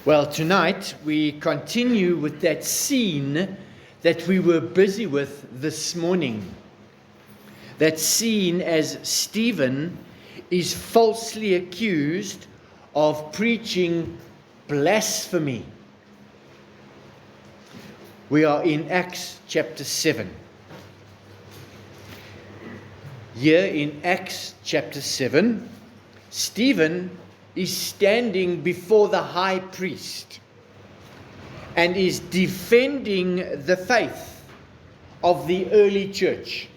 Well, tonight we continue with that scene that we were busy with this morning. That scene as Stephen is falsely accused of preaching blasphemy. We are in Acts chapter 7. Here in Acts chapter 7, Stephen is standing before the high priest and is defending the faith of the early church.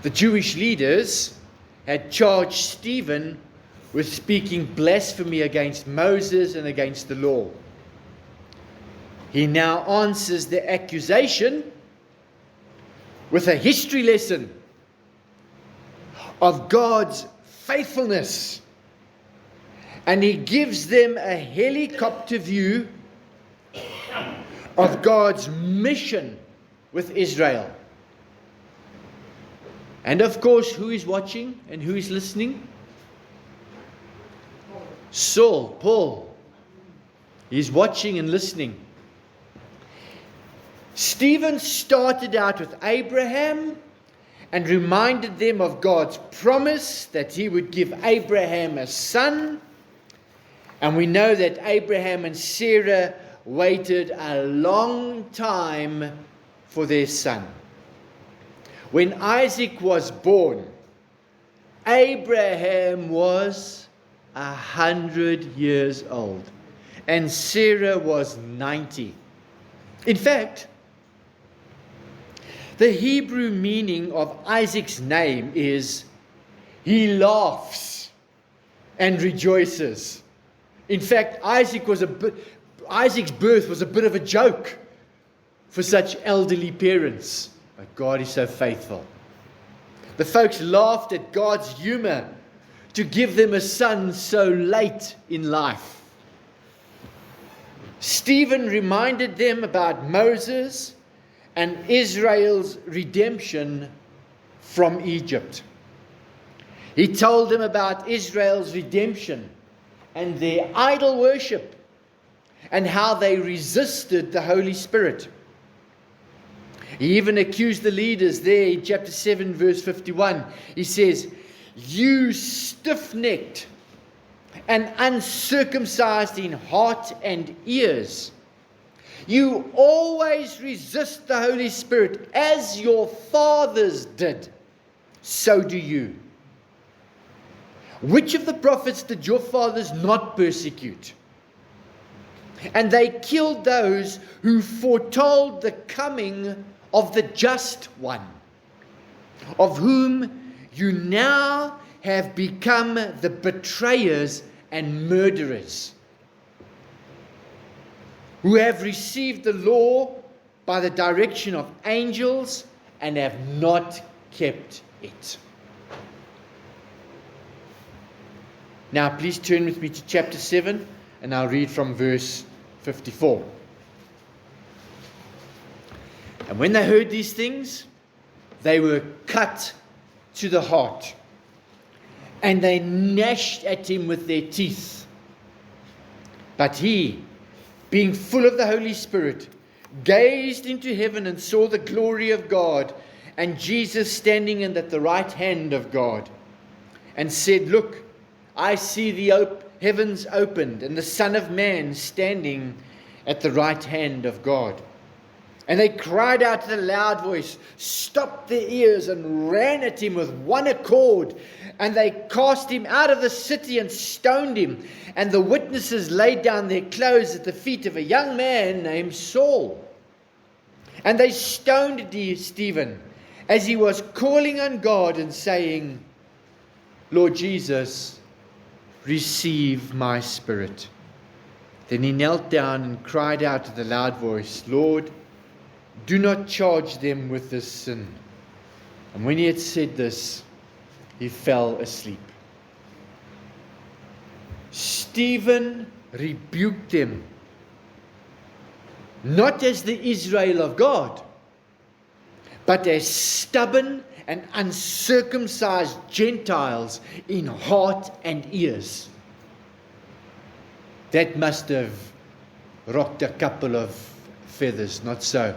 The Jewish leaders had charged Stephen with speaking blasphemy against Moses and against the law. He now answers the accusation with a history lesson of God's faithfulness, and he gives them a helicopter view of God's mission with Israel. And of course, who is watching and who is listening? Paul. He's watching and listening. Stephen started out with Abraham and reminded them of God's promise that he would give Abraham a son. And we know that Abraham and Sarah waited a long time for their son. When Isaac was born, Abraham was 100 years old and Sarah was 90. In fact, the Hebrew meaning of Isaac's name is he laughs and rejoices. In fact, Isaac's birth was a bit of a joke for such elderly parents. But God is so faithful. The folks laughed at God's humor to give them a son so late in life. Stephen reminded them about Moses and Israel's redemption from Egypt. He told them about Israel's redemption and their idol worship and how they resisted the Holy Spirit. He even accused the leaders there in chapter 7 verse 51. He says, "You stiff-necked and uncircumcised in heart and ears. You always resist the Holy Spirit as your fathers did. So do you. Which of the prophets did your fathers not persecute? And they killed those who foretold the coming of the just one, of whom you now have become the betrayers and murderers, who have received the law by the direction of angels and have not kept it." Now please turn with me to chapter 7 and I'll read from verse 54. "And when they heard these things, they were cut to the heart, and they gnashed at him with their teeth. But he, being full of the Holy Spirit, gazed into heaven and saw the glory of God, and Jesus standing at the right hand of God, and said, 'Look, I see the heavens opened, and the Son of Man standing at the right hand of God.' And they cried out with a loud voice, stopped their ears, and ran at him with one accord. And they cast him out of the city and stoned him. And the witnesses laid down their clothes at the feet of a young man named Saul. And they stoned Stephen as he was calling on God and saying, 'Lord Jesus, receive my spirit.' Then he knelt down and cried out with a loud voice, 'Lord, do not charge them with this sin.' And when he had said this, he fell asleep." Stephen rebuked them, not as the Israel of God, but as stubborn and uncircumcised Gentiles in heart and ears. That must have rocked a couple of feathers, not so.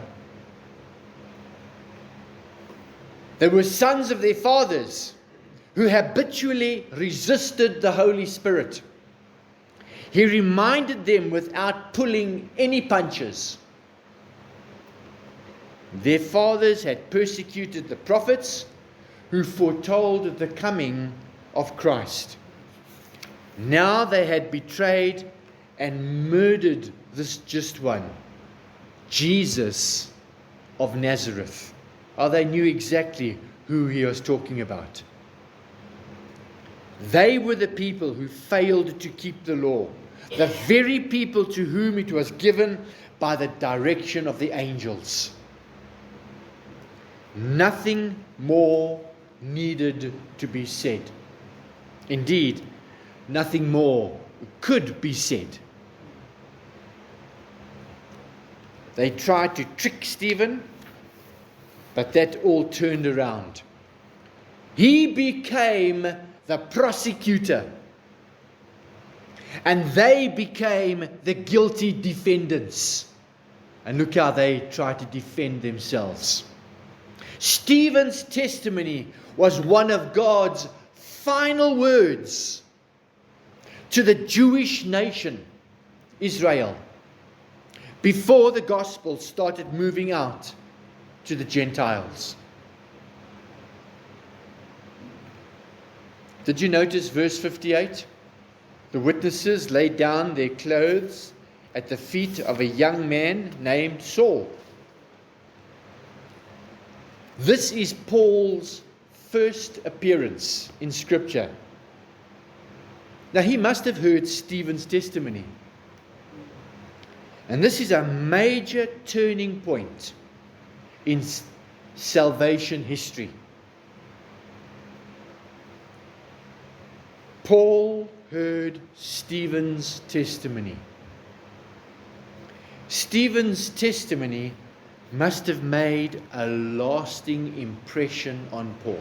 They were sons of their fathers who habitually resisted the Holy Spirit. He reminded them without pulling any punches. Their fathers had persecuted the prophets who foretold the coming of Christ. Now they had betrayed and murdered this just one, Jesus of Nazareth. Oh, they knew exactly who he was talking about. They were the people who failed to keep the law, the very people to whom it was given by the direction of the angels. Nothing more needed to be said. Indeed, nothing more could be said. They tried to trick Stephen, but that all turned around. He became the prosecutor, and they became the guilty defendants. And look how they tried to defend themselves. Stephen's testimony was one of God's final words to the Jewish nation, Israel, before the gospel started moving out to the Gentiles. Did you notice verse 58? The witnesses laid down their clothes at the feet of a young man named Saul. This is Paul's first appearance in Scripture. Now, he must have heard Stephen's testimony. And this is a major turning point in salvation history. Paul heard Stephen's testimony. Stephen's testimony must have made a lasting impression on Paul.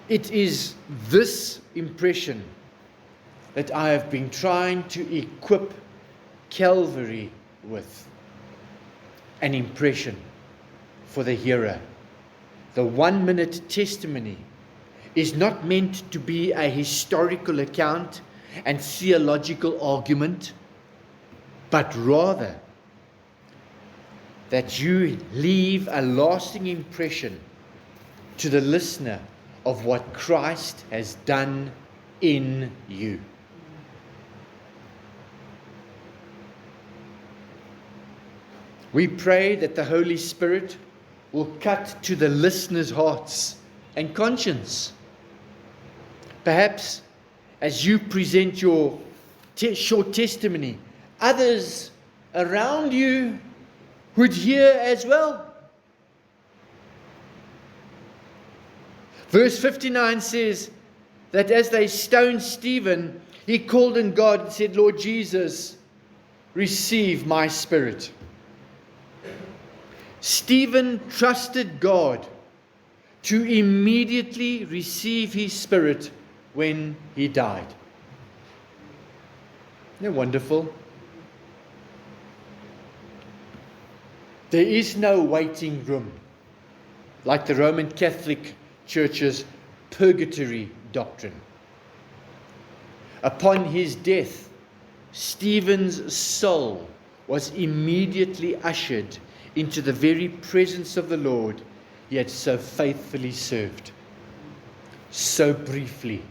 It is this impression that I have been trying to equip Calvary with. An impression for the hearer. The 1-minute testimony is not meant to be a historical account and theological argument, but rather that you leave a lasting impression to the listener of what Christ has done in you. We pray that the Holy Spirit will cut to the listeners' hearts and conscience. Perhaps as you present your short testimony, others around you would hear as well. Verse 59 says that as they stoned Stephen, he called on God and said, Lord Jesus, receive my spirit. Stephen trusted God to immediately receive his spirit when he died. Isn't that wonderful? There is no waiting room like the Roman Catholic Church's purgatory doctrine. Upon his death, Stephen's soul was immediately ushered into the very presence of the Lord he had so faithfully served, so briefly.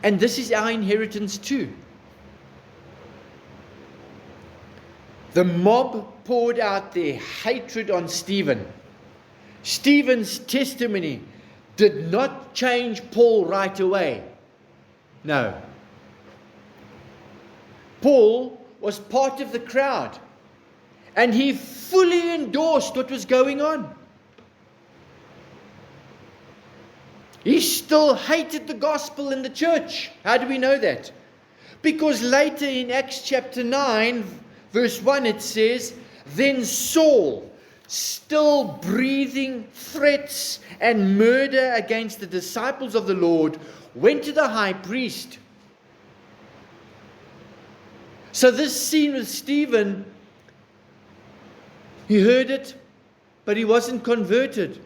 And this is our inheritance too. The mob poured out their hatred on Stephen. Stephen's testimony did not change Paul right away. No. Paul was part of the crowd, and he fully endorsed what was going on. He still hated the gospel in the church. How do we know that? Because later in Acts chapter 9, verse 1, it says, Then Saul still breathing threats and murder against the disciples of the Lord, went to the high priest. So this scene with Stephen, he heard it, but he wasn't converted.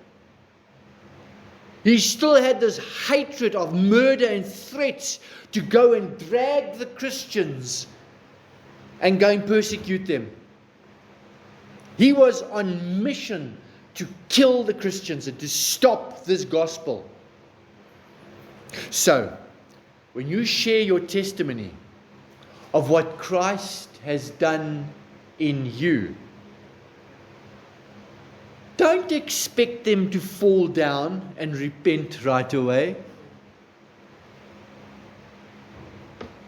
He still had this hatred of murder and threats to go and drag the Christians and go and persecute them. He was on mission to kill the Christians and to stop this gospel. So, when you share your testimony of what Christ has done in you, don't expect them to fall down and repent right away.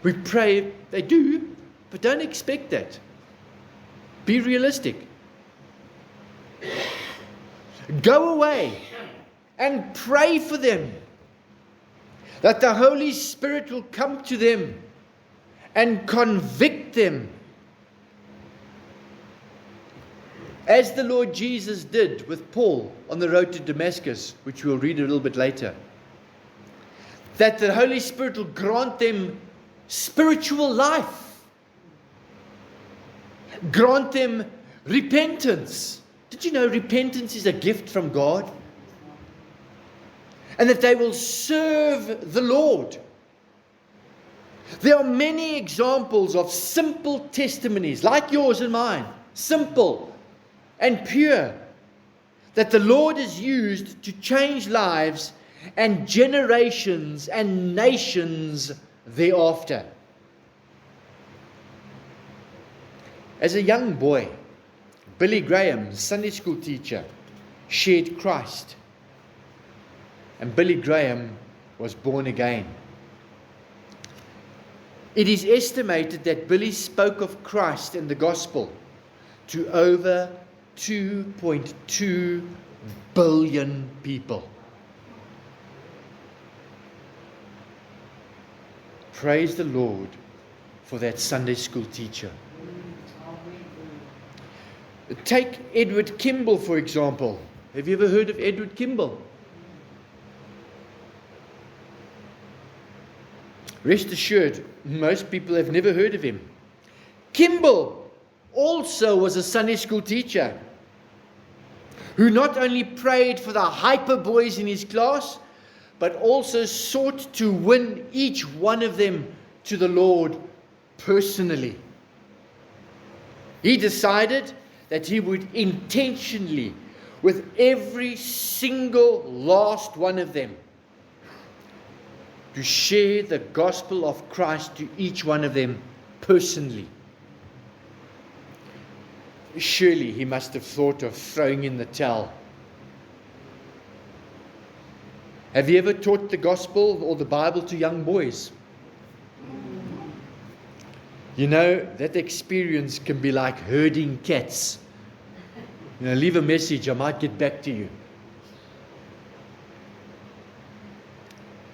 We pray they do, but don't expect that. Be realistic. Go away and pray for them, that the Holy Spirit will come to them and convict them, as the Lord Jesus did with Paul on the road to Damascus, which we'll read a little bit later. That the Holy Spirit will grant them spiritual life, grant them repentance. Did you know repentance is a gift from God? And that they will serve the Lord. There are many examples of simple testimonies, like yours and mine, simple and pure, that the Lord has used to change lives and generations and nations thereafter. As a young boy, Billy Graham, Sunday school teacher, shared Christ. And Billy Graham was born again. It is estimated that Billy spoke of Christ and the gospel to over 2.2 billion people. Praise the Lord for that Sunday school teacher. Take Edward Kimball, for example. Have you ever heard of Edward Kimball? Rest assured, most people have never heard of him. Kimball also was a Sunday school teacher who not only prayed for the hyper boys in his class, but also sought to win each one of them to the Lord personally. He decided that he would intentionally, with every single last one of them, to share the gospel of Christ to each one of them personally. Surely he must have thought of throwing in the towel. Have you ever taught the gospel or the Bible to young boys? You know, that experience can be like herding cats. You know, leave a message, I might get back to you.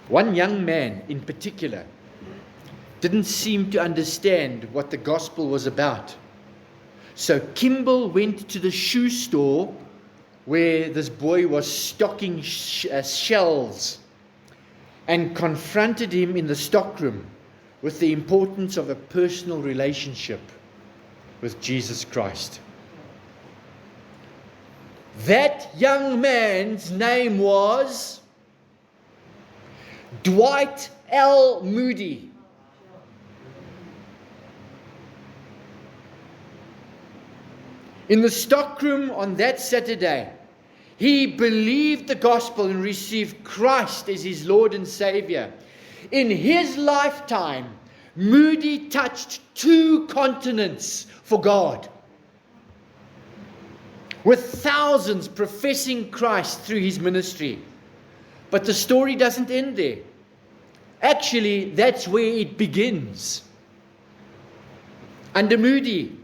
One young man in particular didn't seem to understand what the gospel was about. So Kimball went to the shoe store where this boy was stocking shelves and confronted him in the stockroom with the importance of a personal relationship with Jesus Christ. That young man's name was Dwight L. Moody. In the stockroom on that Saturday, he believed the gospel and received Christ as his Lord and Savior. In his lifetime, Moody touched 2 continents for God, with thousands professing Christ through his ministry. But the story doesn't end there. Actually, that's where it begins. Under Moody,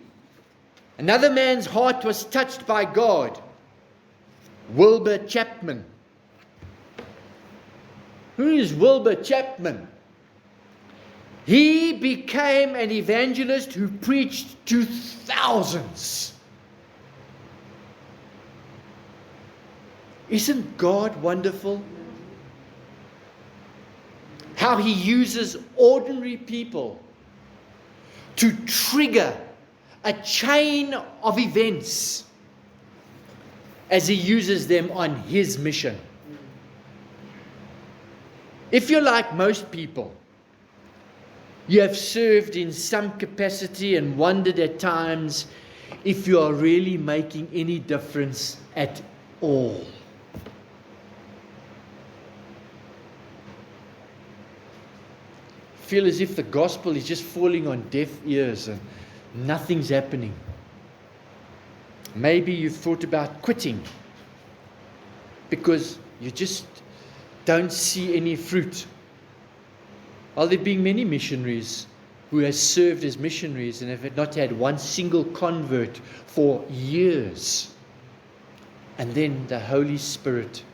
another man's heart was touched by God, Wilbur Chapman. Who is Wilbur Chapman? He became an evangelist who preached to thousands. Isn't God wonderful? How He uses ordinary people to trigger a chain of events as He uses them on His mission. If you're like most people, you have served in some capacity and wondered at times if you are really making any difference at all. Feel as if the gospel is just falling on deaf ears and nothing's happening. Maybe you've thought about quitting because you just don't see any fruit. Well, there have been many missionaries who have served as missionaries and have not had one single convert for years. And then the Holy Spirit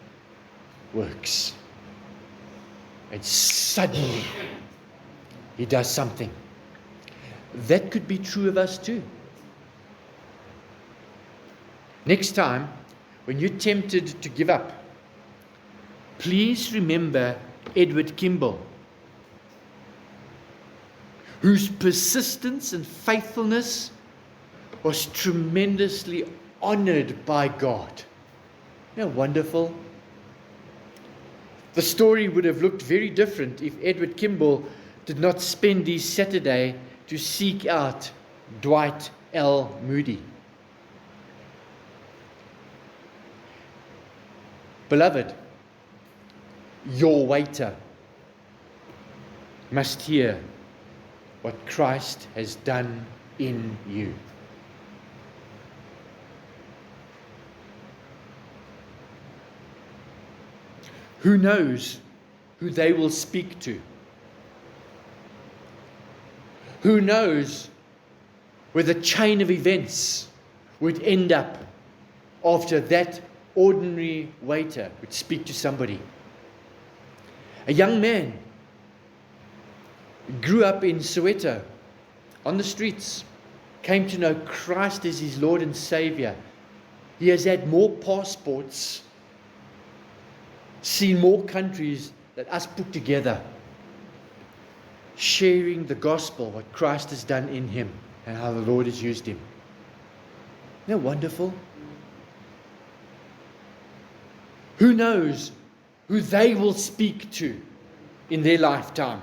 works. And suddenly, He does something. That could be true of us too. Next time, when you're tempted to give up, please remember Edward Kimball, whose persistence and faithfulness was tremendously honored by God. Isn't that wonderful? The story would have looked very different if Edward Kimball did not spend his Saturday to seek out Dwight L. Moody. Beloved, your waiter must hear what Christ has done in you. Who knows who they will speak to? Who knows where the chain of events would end up after that ordinary waiter would speak to somebody? A young man grew up in Soweto, on the streets, came to know Christ as his Lord and Savior. He has had more passports, seen more countries than us put together, sharing the gospel, what Christ has done in him and how the Lord has used him. Isn't that wonderful? Who knows who they will speak to in their lifetime?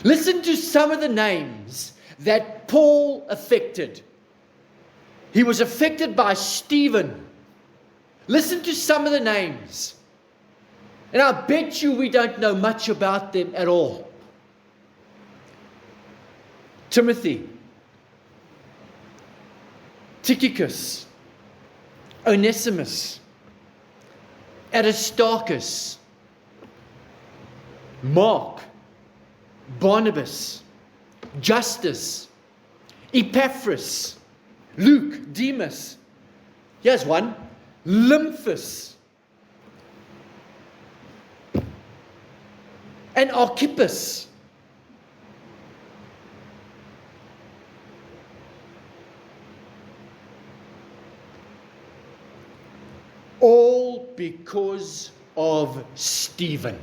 Listen to some of the names that Paul affected. He was affected by Stephen. Listen to some of the names. And I bet you we don't know much about them at all. Timothy, Tychicus, Onesimus, Aristarchus, Mark, Barnabas, Justus, Epaphras, Luke, Demas. Here's one, Lymphus, and Archippus. All because of Stephen.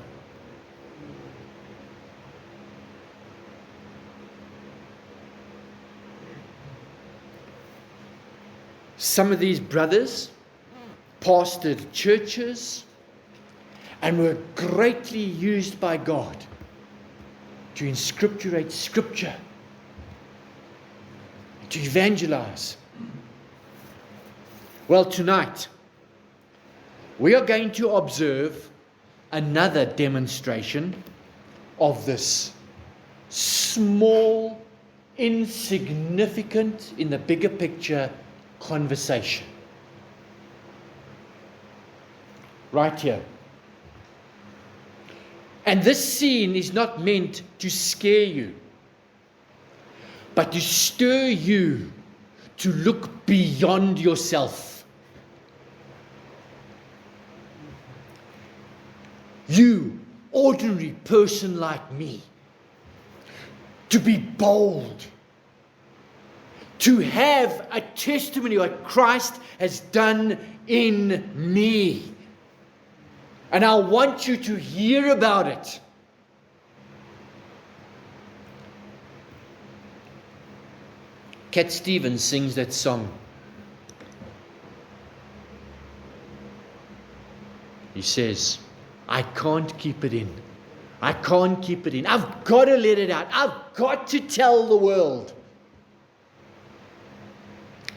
Some of these brothers pastored churches and were greatly used by God to inscripturate Scripture, to evangelize. Well, tonight, we are going to observe another demonstration of this small, insignificant, in the bigger picture, conversation. Right here. And this scene is not meant to scare you, but to stir you to look beyond yourself. You, ordinary person like me, to be bold, to have a testimony what Christ has done in me. And I want you to hear about it. Cat Stevens sings that song. He says, I can't keep it in. I can't keep it in. I've got to let it out. I've got to tell the world.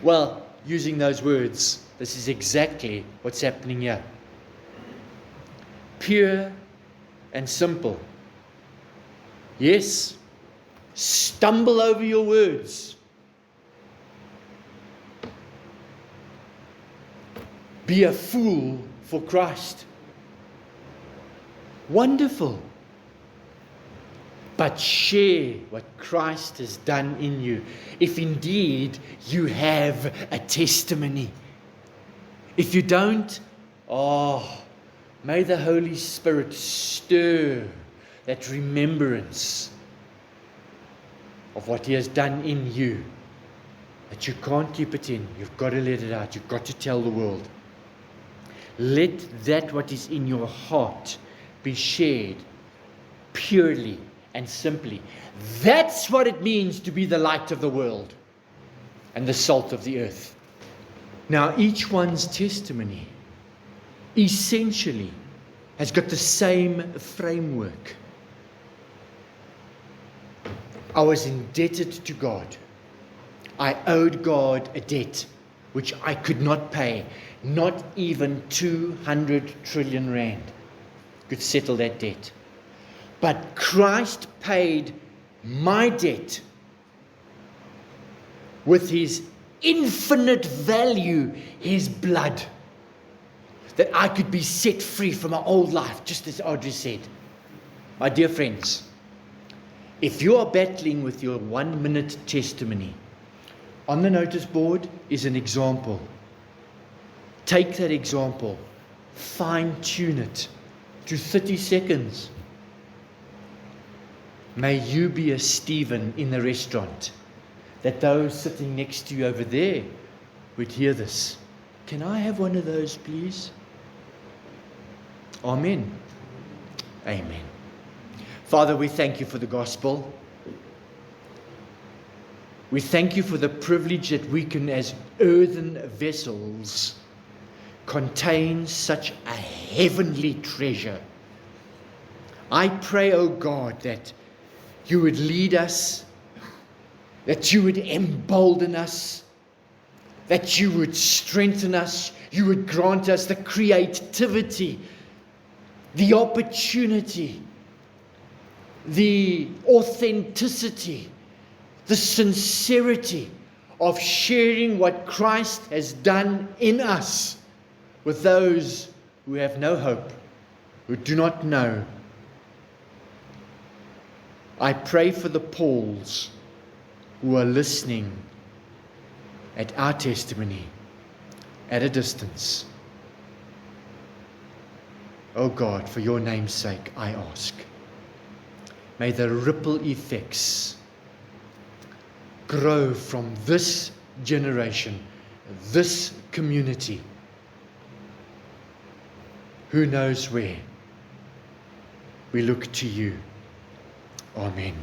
Well, using those words, this is exactly what's happening here. Pure and simple. Yes, stumble over your words. Be a fool for Christ. Wonderful. But share what Christ has done in you, if indeed you have a testimony. If you don't, may the Holy Spirit stir that remembrance of what He has done in you, that you can't keep it in. You've got to let it out. You've got to tell the world. Let that what is in your heart be shared purely and simply. That's what it means to be the light of the world and the salt of the earth. Now, each one's testimony essentially has got the same framework. I was indebted to God. I owed God a debt which I could not pay. Not even 200 trillion rand could settle that debt. But Christ paid my debt with His infinite value, His blood, that I could be set free from my old life, just as Audrey said. My dear friends, if you are battling with your 1-minute testimony, on the notice board is an example. Take that example, fine-tune it to 30 seconds. May you be a Stephen in the restaurant, that those sitting next to you over there would hear this. Can I have one of those, please? Amen. Amen. Father, we thank you for the gospel. We thank you for the privilege that we can, as earthen vessels, contain such a heavenly treasure. I pray, O God, that you would lead us, that you would embolden us, that you would strengthen us, you would grant us the creativity, the opportunity, the authenticity, the sincerity of sharing what Christ has done in us with those who have no hope, who do not know. I pray for the Pauls who are listening at our testimony at a distance. Oh God, for your name's sake, I ask. May the ripple effects grow from this generation, this community. Who knows where? We look to you. Amen.